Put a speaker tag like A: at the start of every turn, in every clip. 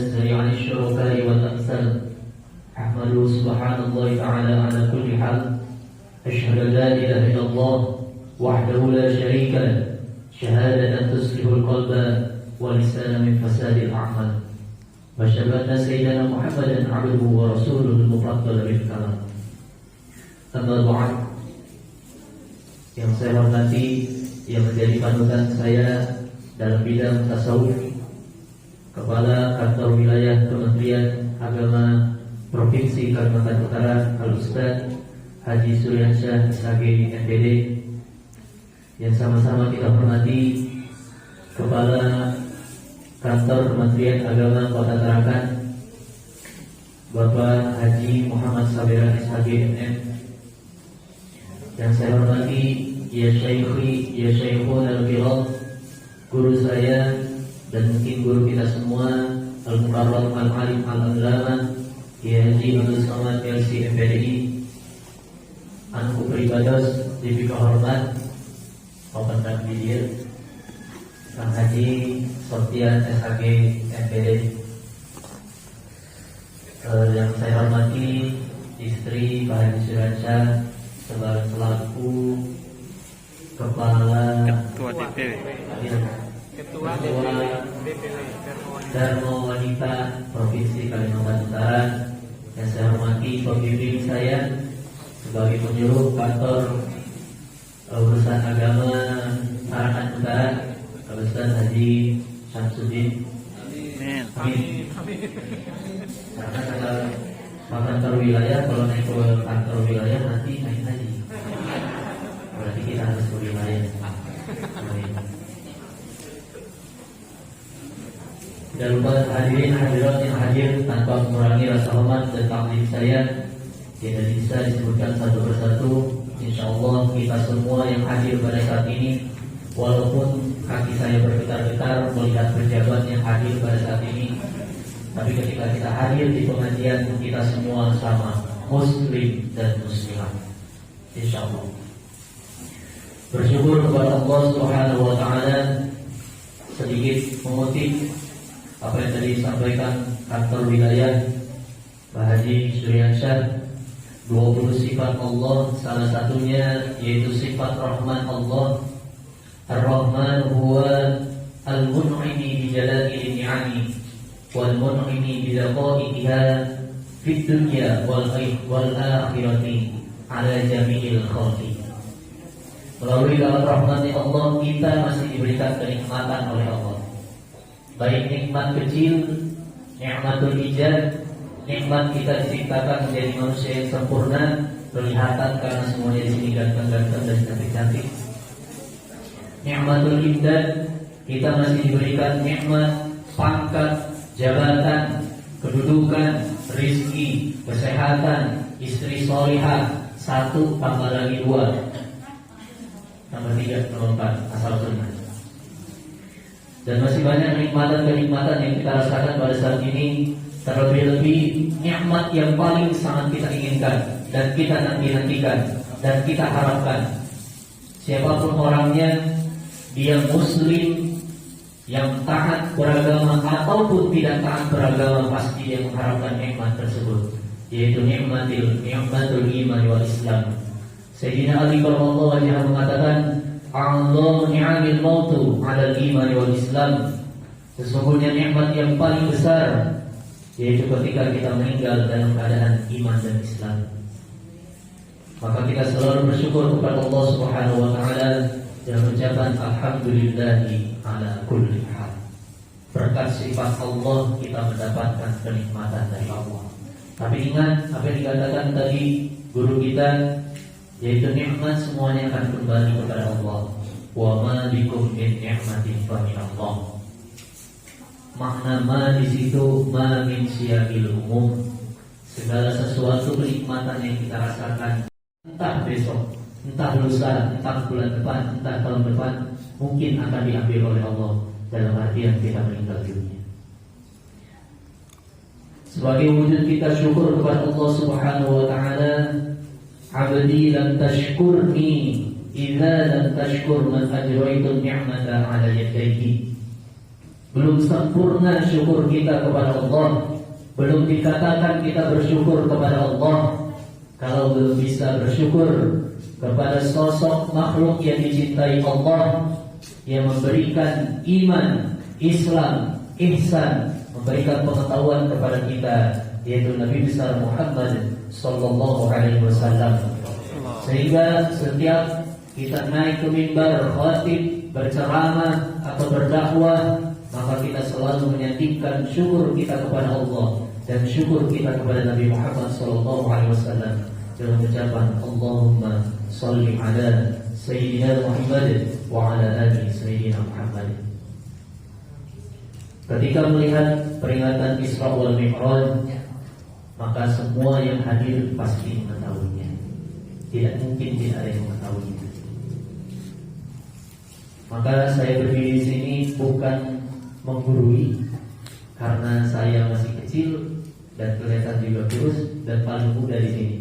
A: وتنزه عن الشركاء والأمثال. أحمده سبحانه الله تعالى على كل حال. أشهد أن لا إله إلا الله وحده لا شريك له شهادة تصلح القلب ولسان من فساد الأعمال. وأشهد أن سيدنا محمدا عبده ورسوله المفضل بالكلام. أما بعد, yang saya hormati, yang menjadi panutan saya dalam bidang tasawuf, Kepala Kantor Wilayah Kementerian Agama Provinsi Kalimantan Utara, Al-Ustaz Haji Suryansyah SHG MPD, yang sama-sama kita hormati Kepala Kantor Kementerian Agama Kota Tarakan, Bapak Haji Muhammad Sabiran SHG MM, yang saya hormati ya Syaikhi, ya Syaikhun al-Kiram, guru saya dan mungkin guru kita semua, Al-Mukarram Al-Alim Al-Allama ya Haji Abdul Somad LC MPDI, anku beribadah di kehormat Bapak dan Bidir Kang Haji Sofyan SHG MPD, yang saya hormati istri Pak Haji Suryansyah selaku Kepala Ketua Dharma Wanita Provinsi Kalimantan Utara, yang saya hormati pembimbing saya sebagai penyuluh kantor urusan agama Tarakan Utara, Ustaz Haji Syamsuddin. Amin. Karena kalau kantor wilayah, kalau naik ke kantor wilayah nanti naik haji, berarti kita harus ke wilayah. Tidak lupa hadirin hadirat yang hadir, tanpa mengurangi rasa hormat dan taklim saya, tidak bisa disebutkan satu persatu. Insya Allah kita semua yang hadir pada saat ini, walaupun kaki saya bergetar-getar melihat pejabat yang hadir pada saat ini, tapi ketika kita hadir di pengajian, kita semua sama, muslim dan muslimah, insya Allah. Bersyukur kepada Allah Subhanahu wa Ta'ala, sedikit mengutip apa yang tadi disampaikan kantor wilayah Pak Haji Suryansyah, 20 sifat Allah, salah satunya yaitu sifat Rahman Allah. Ar-Rahman huwa al-mun'imi bi jalali ni'ami wal mun'imi bi laqaiha fid dunya wal akhirati ala jami'il khalqi. Melalui dalam rahmat Allah kita masih diberikan kenikmatan oleh Allah, baik nikmat kecil, nikmatul ijad, nikmat kita diciptakan menjadi manusia yang sempurna, kelihatan karena semuanya di sini ganteng-ganteng dan cantik-cantik. Nikmatul imdad, kita masih diberikan nikmat pangkat, jabatan, kedudukan, rizki, kesehatan, istri solihah, 1 tambah lagi 2, tambah 3 tambah 4, asal sunnah. Dan masih banyak kenikmatan-kenikmatan yang kita rasakan pada saat ini. Terlebih-lebih nikmat yang paling sangat kita inginkan dan kita nanti-nantikan dan kita harapkan, siapapun orangnya, dia muslim yang taat beragama ataupun tidak taat beragama, pasti dia mengharapkan nikmat tersebut, yaitu nikmatul iman wal Islam. Sayyidina Ali radhiyallahu anhu mengatakan, "A'dhamu ni'amil mautu 'alal iman wal Islam." Sesungguhnya nikmat yang paling besar yaitu ketika kita meninggal dalam keadaan iman dan Islam. Maka kita selalu bersyukur kepada Allah Subhanahu wa Ta'ala dan mengucapkan alhamdulillahi ala kulli hal. Berkat sifat Allah kita mendapatkan kenikmatan dari Allah. Tapi ingat apa yang dikatakan tadi guru kita, yaitu nikmat semuanya akan kembali kepada Allah. Wa ma bikum min ni'matin fa min Allah. Makna ma di situ ma min siyaqil umum. Segala sesuatu kenikmatan yang kita rasakan, entah besok, entah lusa, entah bulan depan, entah tahun depan, mungkin akan diambil oleh Allah dalam artian kita meninggal dunia. Sebagai wujud kita syukur kepada Allah Subhanahu wa Ta'ala, abdi lam tashkurni idza lam tashkur man ajraitu ni'mata ala yadayhi. Belum sempurna syukur kita kepada Allah. Belum dikatakan kita bersyukur kepada Allah kalau belum bisa bersyukur kepada sosok makhluk yang dicintai Allah, yang memberikan iman, Islam, ihsan, memberikan pengetahuan kepada kita, yaitu Nabi besar Muhammad sallallahu alaihi wasallam. Sehingga setiap kita naik ke mimbar, khatib, berceramah atau berdakwah, maka kita selalu menyandingkan syukur kita kepada Allah dan syukur kita kepada Nabi Muhammad sallallahu alaihi wasallam dengan ucapan Allahumma shalli ala sayyidina Muhammad wa ala ali sayyidina Muhammad. Ketika melihat peringatan Isra wal Mi'raj, maka semua yang hadir pasti mengetahuinya. Tidak mungkin tidak ada yang mengetahuinya. Maka saya berdiri di sini bukan menggurui, karena saya masih kecil dan kelihatan juga kurus dan paling muda di sini.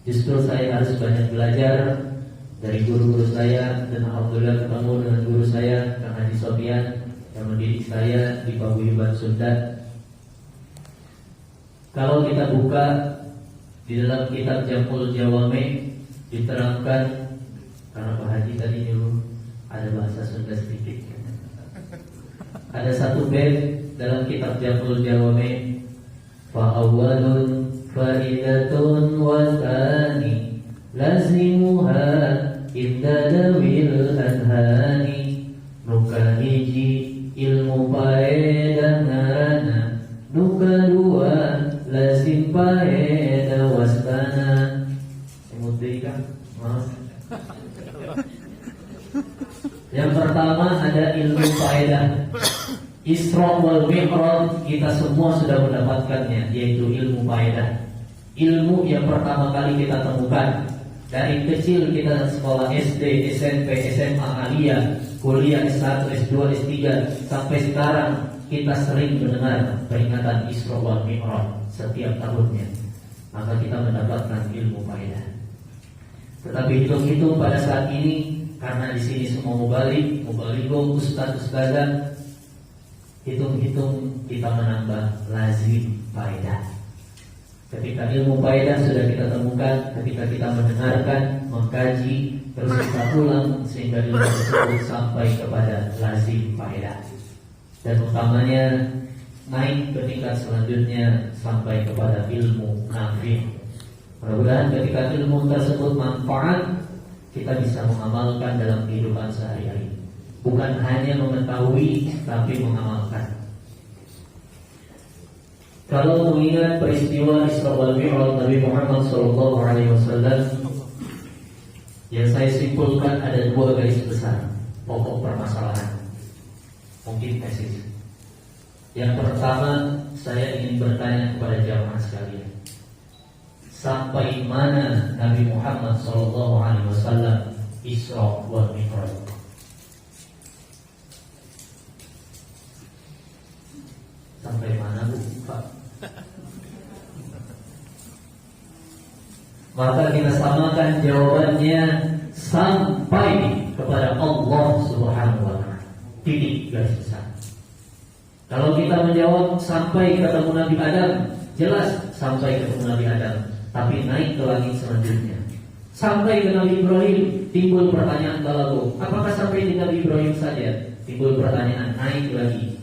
A: Justru saya harus banyak belajar dari guru-guru saya, dan alhamdulillah ketemu dengan guru saya, Kang Haji Sofian, yang mendidik saya di Paguyuban Sunda. Kalau kita buka di dalam kitab Jamul Jawami, diterangkan, karena Pak Haji tadi nyuruh ada bahasa Sunda sedikit. Ada satu bait dalam kitab Jamul Jawami, fa awwalun faidatun wa thani lazimuha inda dawil adhani, nuka hiji ilmu faedah ngarana, nuka dua lazim faedah wasbana. Emudika, maaf. Yang pertama ada ilmu faedah. Isra wal Mi'raj kita semua sudah mendapatkannya, yaitu ilmu faedah. Ilmu yang pertama kali kita temukan. Dari kecil kita sekolah SD, SMP, SMA, aliyah, kuliah S1, S2, S3, sampai sekarang kita sering mendengar peringatan Isra wal Mi'raj setiap tahunnya. Maka kita mendapatkan ilmu faedah. Tetapi hitung-hitung pada saat ini, karena di sini semua mubaligh, ustaz-ustazah, hitung-hitung kita menambah lazim faedah. Ketika ilmu faedah sudah kita temukan, ketika kita mendengarkan, mengkaji, terus kita ulang sehingga ilmu tersebut sampai kepada lazim faedah. Dan utamanya naik ke tingkat selanjutnya sampai kepada ilmu nafi'. Mudah-mudahan ketika ilmu tersebut manfaat, kita bisa mengamalkan dalam kehidupan sehari-hari. Bukan hanya mengetahui, tapi mengamalkan. Kalau mengingat peristiwa Isra wal Mi'raj Nabi Muhammad SAW, yang saya simpulkan ada dua garis besar pokok permasalahan, mungkin tesis. Yang pertama, saya ingin bertanya kepada jamaah sekalian, sampai mana Nabi Muhammad SAW Isra wal Mi'raj? Sampai mana, Bu? Pak? Maka kita samakan jawabannya sampai kepada Allah Subhanahu wa Ta'ala. Titik garis besar. Kalau kita menjawab sampai ketemu Nabi Adam, jelas sampai ketemu Nabi Adam, tapi naik ke langit selanjutnya. Sampai ke Nabi Ibrahim, timbul pertanyaan baru. Apakah sampai di Nabi Ibrahim saja? Timbul pertanyaan, naik lagi.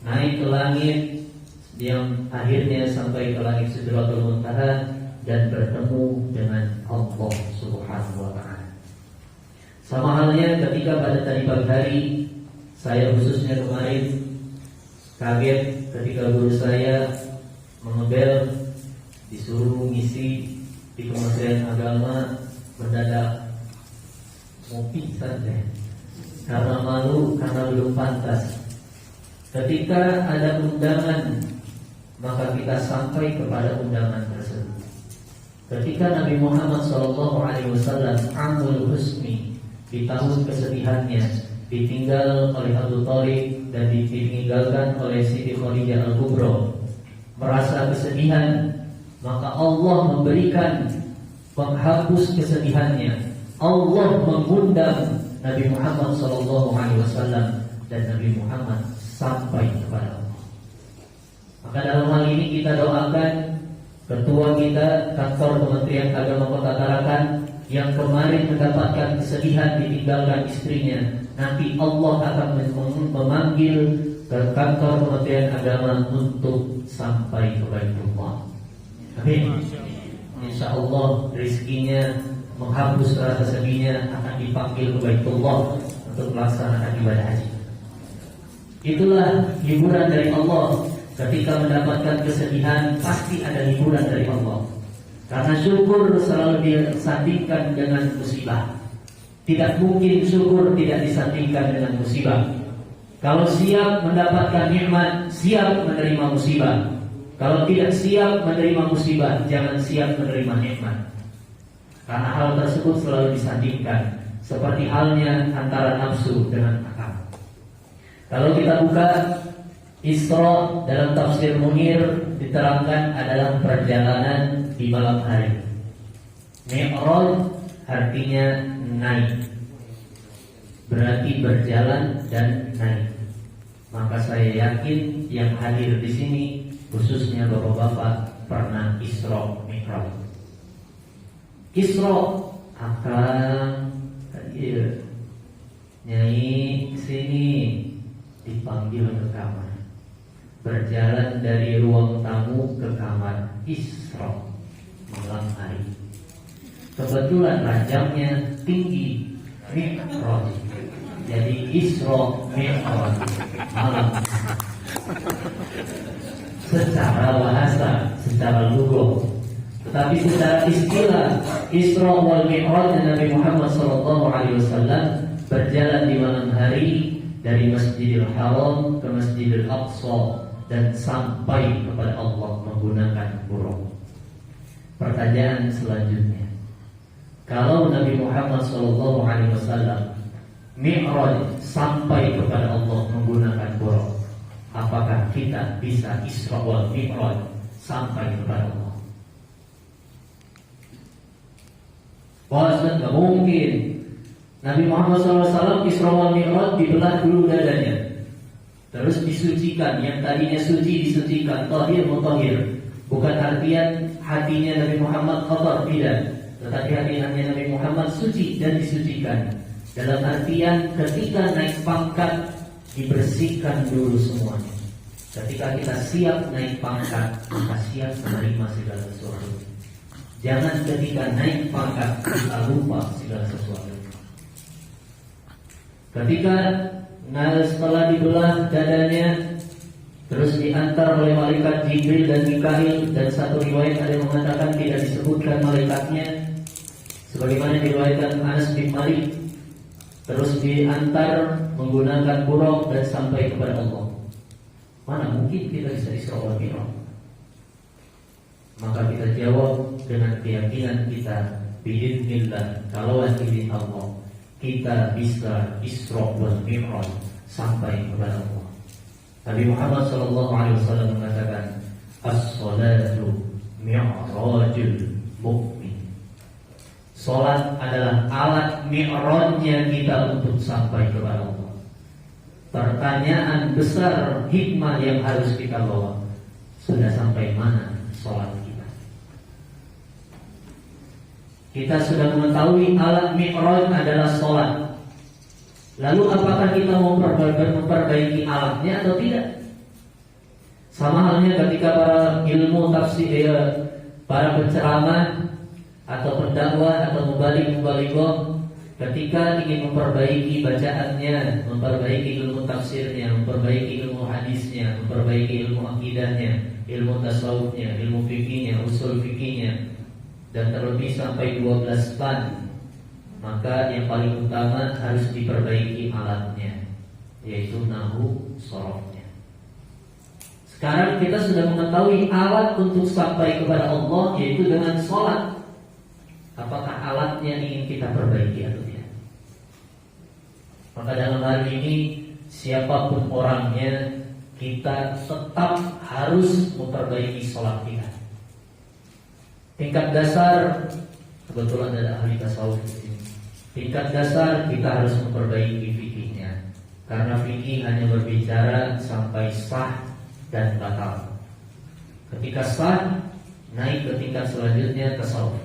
A: Naik ke langit yang akhirnya sampai ke langit Sidratul Muntaha dan bertemu dengan Allah Subhanahu wa Ta'ala. Sama halnya ketika pada tadi pagi hari, saya khususnya kemarin kaget ketika guru saya mengebel, disuruh ngisi di Kementerian Agama, mendadak mau pingsan deh, karena malu, karena belum pantas. Ketika ada undangan, maka kita sampai kepada undangan tersebut. Ketika Nabi Muhammad SAW Amul Husni, di tahun kesedihannya, ditinggal oleh Abu Thalib dan ditinggalkan oleh Siti Khadijah Al-Kubra, merasa kesedihan, maka Allah memberikan penghapus kesedihannya. Allah mengundang Nabi Muhammad SAW, dan Nabi Muhammad sampai kepada Allah. Maka dalam hal ini kita doakan ketua kita kantor Kementerian Agama Kota Tarakan yang kemarin mendapatkan kesedihan ditinggalkan istrinya, nanti Allah akan memanggil ke kantor Kementerian Agama untuk sampai ke Baitullah. Amin. Insya Allah rezekinya menghapus rasa sedihnya akan dipanggil ke Baitullah untuk melaksanakan ibadah haji. Itulah hiburan dari Allah. Ketika mendapatkan kesedihan, pasti ada hiburan dari Allah. Karena syukur selalu disandingkan dengan musibah. Tidak mungkin syukur tidak disandingkan dengan musibah. Kalau siap mendapatkan nikmat, siap menerima musibah. Kalau tidak siap menerima musibah, jangan siap menerima nikmat. Karena hal tersebut selalu disandingkan, seperti halnya antara nafsu dengan akal. Kalau kita buka Isra dalam tafsir Munir diterangkan adalah perjalanan di malam hari. Mi'raj artinya naik, berarti berjalan dan naik. Maka saya yakin yang hadir di sini, khususnya bapak-bapak, pernah Isra Mi'raj. Isra akan hadir, Nyai sini, dipanggil ke kamar. Berjalan dari ruang tamu ke kamar. Isra malam hari. Kebetulan rajamnya tinggi, Mi'raj. Jadi Isra Mi'raj malam. Secara bahasa, secara lugah. Tetapi secara istilah, Isra wal Mi'raj Nabi Muhammad SAW berjalan di malam hari dari Masjidil Haram ke Masjidil Aqsa dan sampai kepada Allah menggunakan buruk. Pertanyaan selanjutnya, kalau Nabi Muhammad SAW Mi'raj sampai kepada Allah menggunakan buruk, apakah kita bisa Isra wal Mi'raj sampai kepada Allah? Bahasa nggak mungkin. Nabi Muhammad SAW Isra wal Mi'raj dibelah dulu dadanya, terus disucikan. Yang tadinya suci disucikan, tahir mutahhir. Bukan artian hatinya Nabi Muhammad kotor, tidak. Tetapi hatinya Nabi Muhammad suci dan disucikan. Dalam artian ketika naik pangkat dibersihkan dulu semuanya. Ketika kita siap naik pangkat, maka siap menerima segala sesuatu. Jangan ketika naik pangkat kita lupa segala sesuatu. Ketika setelah dibelah dadanya, terus diantar oleh malaikat Jibril dan Mikail, dan satu riwayat ada yang mengatakan tidak disebutkan malaikatnya, sebagaimana diriwayatkan Anas bin Malik. Terus diantar menggunakan buraq dan sampai kepada Allah. Mana mungkin kita bisa Isra wal Mi'raj? Maka kita jawab dengan keyakinan kita, biidznillah, kalau izin Allah, kita bisa Isra wal Mi'raj sampai kepada Allah. Nabi Muhammad SAW mengatakan, as-salatu mi'rajul mu'min. Salat adalah alat mi'rajnya kita untuk sampai kepada Allah. Pertanyaan besar, hikmah yang harus kita bawa, sudah sampai mana salat kita? Kita sudah mengetahui alat mi'raj adalah salat. Lalu apakah kita mau memperbaiki alatnya atau tidak? Sama halnya ketika para ilmu tafsir, para penceramah atau pendakwah atau mubalik-mubalighah, ketika ingin memperbaiki bacaannya, memperbaiki ilmu tafsirnya, memperbaiki ilmu hadisnya, memperbaiki ilmu akidahnya, ilmu tasawufnya, ilmu fikihnya, usul fikihnya, dan terlebih sampai 12 ban, maka yang paling utama harus diperbaiki alatnya, yaitu nahwu sharafnya. Sekarang kita sudah mengetahui alat untuk sampai kepada Allah, yaitu dengan sholat. Apakah alatnya ingin kita perbaiki atau tidak? Maka dalam hal ini, siapapun orangnya, kita tetap harus memperbaiki sholat kita. Tingkat dasar, kebetulan ada ahli tasawuf di sini. Tingkat dasar kita harus memperbaiki fikihnya. Karena fikih hanya berbicara sampai sah dan batal. Ketika sah, naik ke tingkat selanjutnya tasawuf.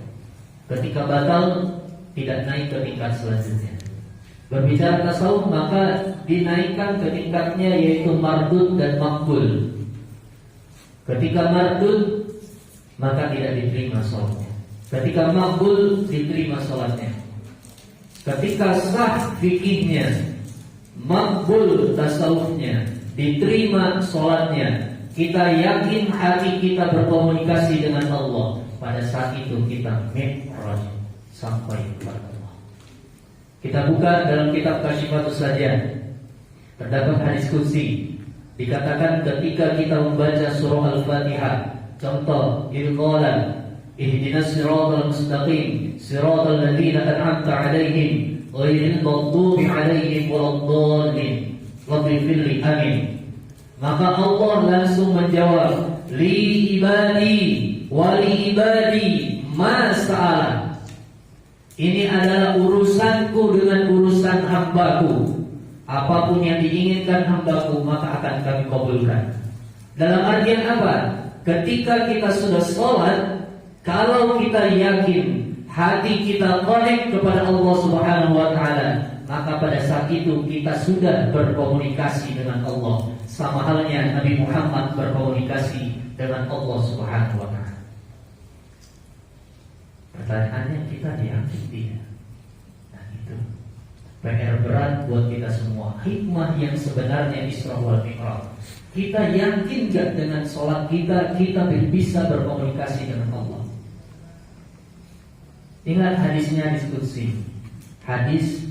A: Ketika batal, tidak naik ke tingkat selanjutnya. Berbicara tasawuf maka dinaikkan ke tingkatnya yaitu mardud dan makbul. Ketika mardud maka tidak diterima sholatnya. Ketika makbul diterima sholatnya. Ketika sah fikihnya, makbul tasawufnya, diterima sholatnya, kita yakin hati kita berkomunikasi dengan Allah. Pada saat itu kita mi'raj sampai kepada Allah. Kita buka dalam kitab Kasyifatus Sajan. Terdapat hadis qudsi. Dikatakan ketika kita membaca surah Al-Fatihah, contoh ilqalan ihdinas siratal mustaqim siratal ladzina an'amta 'alaihim ghairil maghdubi 'alaihim waladdallin waghfirli amin. Maka Allah langsung menjawab, li ibadi wa li ibadi ma sa'ala. Ini adalah urusanku dengan urusan hambaku. Apapun yang diinginkan hambaku maka akan kami kabulkan. Dalam artian apa? Ketika kita sudah sholat, kalau kita yakin hati kita connect kepada Allah Subhanahu wa taala, maka pada saat itu kita sudah berkomunikasi dengan Allah. Sama halnya Nabi Muhammad berkomunikasi dengan Allah Subhanahu wa taala. Pertanyaannya, kita yakin tidak? Nah itu PR berat buat kita semua. Hikmah yang sebenarnya Isra wal Mi'raj. Kita yakin gak dengan sholat kita bisa berkomunikasi dengan Allah? Ingat hadisnya, hadis qudsi. Hadis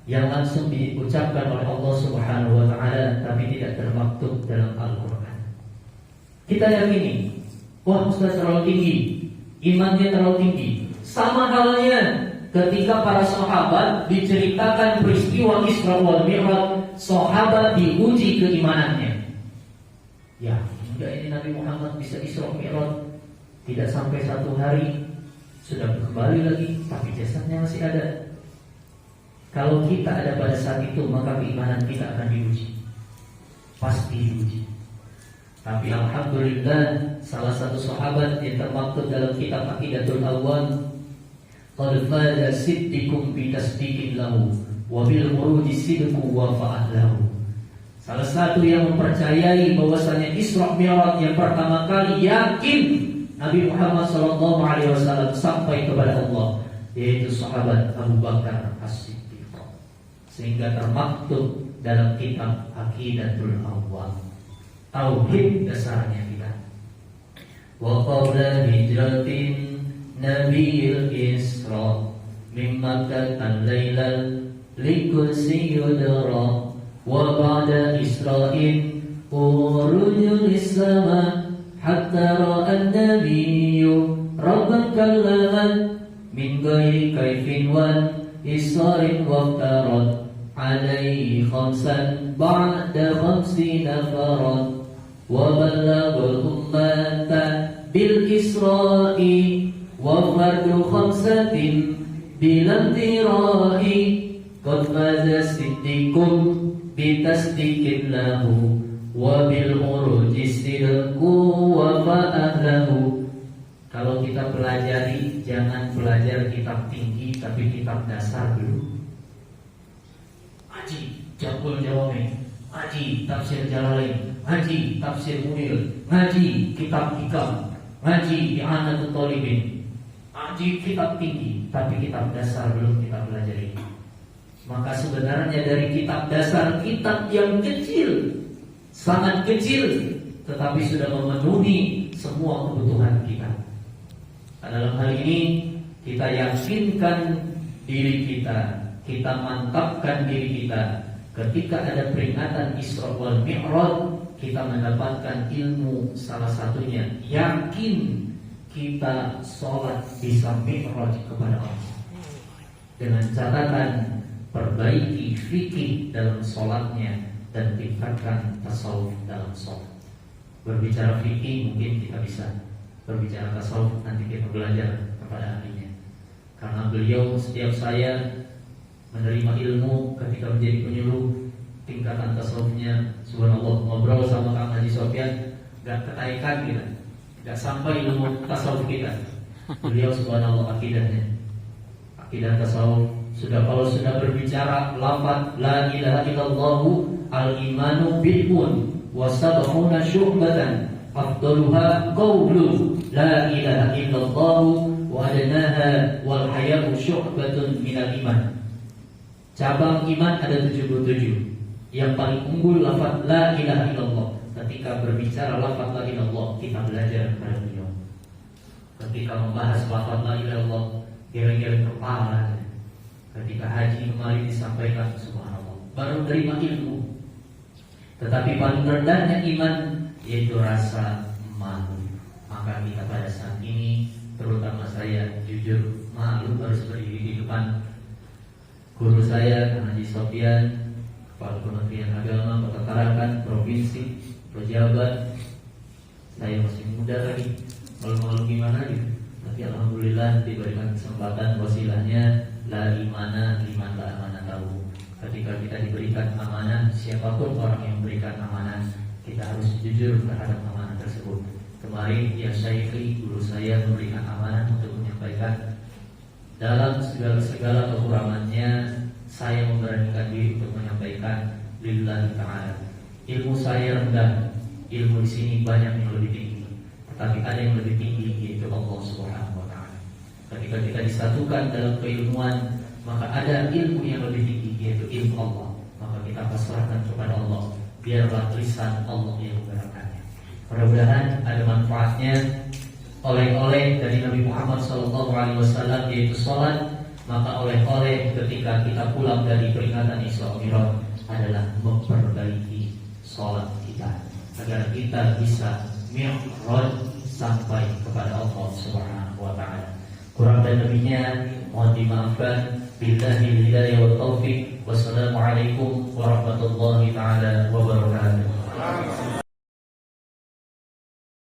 A: yang langsung diucapkan oleh Allah Subhanahu wa taala tapi tidak termaktub dalam Al-Qur'an. Kita yakini, wah Ustaz terlalu tinggi, imannya terlalu tinggi. Sama halnya ketika para sahabat diceritakan peristiwa Isra wal Mi'raj, sahabat diuji keimanannya. Ya, hingga ini Nabi Muhammad bisa Isra Mi'raj, tidak sampai 1 hari sudah kembali lagi, tapi jasadnya masih ada. Kalau kita ada pada saat itu, maka keimanan kita akan diuji. Pasti diuji. Tapi alhamdulillah, salah satu sahabat yang termaktub dalam kitab Aqidatul Awwam, qad faza siddiqum bi tasdiqin lahu wa bil muruji sidqu wa fa'lahu. Salah satu yang mempercayai bahwasanya Isra Mi'raj yang pertama kali yakin Nabi Muhammad SAW sampai kepada Allah, yaitu sahabat Abu Bakar As-Siddiq, sehingga termaktub dalam kitab Aqidatul Awwam. Tauhid dasarnya kita. Wa qawla hijratin Nabiil Isra min Makkah al-lailal likulsi yudra wa ba'da Isra'in urujul Islamah hatta ra'an nabiyyu rabban kallaman min ghairi kaifin wan isarin waftarat alaihi khamsan ba'da khamsina farat wa ballagha ummata bil isra'i wa fardu khamsatin bilam tira'i qad faza siddiqum bitasdiqin lahu wa bil muruji sidqu wa fa'ahlahu. Kalau kita pelajari, jangan belajar kitab tinggi, tapi kitab dasar dulu. Ngaji Jambul Jawami, ngaji tafsir Jalalain, ngaji tafsir Munir, ngaji kitab hikam, ngaji I'anatul Talibin, ngaji kitab tinggi, tapi kitab dasar belum kita pelajari. Maka sebenarnya dari kitab dasar, kitab yang kecil, sangat kecil, tetapi sudah memenuhi semua kebutuhan kita. Dalam hal ini kita yakinkan diri kita, kita mantapkan diri kita. Ketika ada peringatan Isra wal Mi'raj, kita mendapatkan ilmu salah satunya, yakin kita sholat bisa mi'raj kepada Allah. Dengan catatan perbaiki fikih dalam sholatnya dan tingkatkan tasawuf dalam sholat. Berbicara fikih mungkin kita bisa, berbicara tasawuf nanti kita belajar kepada ahlinya. Karena beliau setiap saya menerima ilmu ketika menjadi penyuluh, tingkatan tasawufnya. Subhanallah, ngobrol sama Kang Haji Sofyan gak ketaikan kita, gak sampai ilmu tasawuf kita. Beliau subhanallah akidahnya, akidah tasawuf kalau sudah berbicara lafaz la ilaha illallah al-imanu bihun wa sab'una syu'batan afdaluha qawlu la ilaha illallah wa adnaha wal haya'u syu'batun minal iman. Cabang iman ada 77. Yang paling unggul lafaz la ilaha illallah. Ketika berbicara lafaz la ilaha illallah, kita belajar kepada beliau. Ketika membahas lafaz la ilaha illallah, kira-kira kepala. Ketika haji kemarin disampaikan, subhanallah, baru terima ilmu. Tetapi paling rendahnya iman yaitu rasa malu. Maka kita pada saat ini, terutama saya, jujur malu harus berdiri di depan guru saya, Haji Sofyan, Kepala Kementerian Agama, Kota Tarakan, Provinsi, pejabat. Saya masih muda lagi, malu-malu gimana gitu. Tapi alhamdulillah diberikan kesempatan, wasilahnya la imana liman la amanah tahu. Ketika kita diberikan amanah, siapapun orang yang memberikan amanah, kita harus jujur terhadap amanah tersebut. Kemarin ya Syaikhi, guru saya, memberikan amanah untuk menyampaikan. Dalam segala kekurangannya, saya memberanikan diri untuk menyampaikan lillahi ta'ala. Ilmu saya rendah, ilmu di sini banyak yang lebih tinggi, tetapi ada yang lebih tinggi, yaitu Allah Subhanahu wa ta'ala. Ketika kita disatukan dalam keilmuan, maka ada ilmu yang lebih tinggi, yaitu ilmu Allah. Maka kita pasrahkan kepada Allah, biarlah lisan Allah yang menggerakkannya. Mudah-mudahan ada manfaatnya. Oleh-oleh dari Nabi Muhammad SAW, yaitu salat. Maka oleh-oleh ketika kita pulang dari peringatan Isra Mi'raj adalah memperbaiki salat kita, agar kita bisa mi'raj sampai kepada Allah Subhanahu wa ta'ala. Kurang dan lebihnya mohon dimaafkan. Billahi hidayah wa taufiq. Wassalamualaikum warahmatullahi ta'ala wabarakatuh.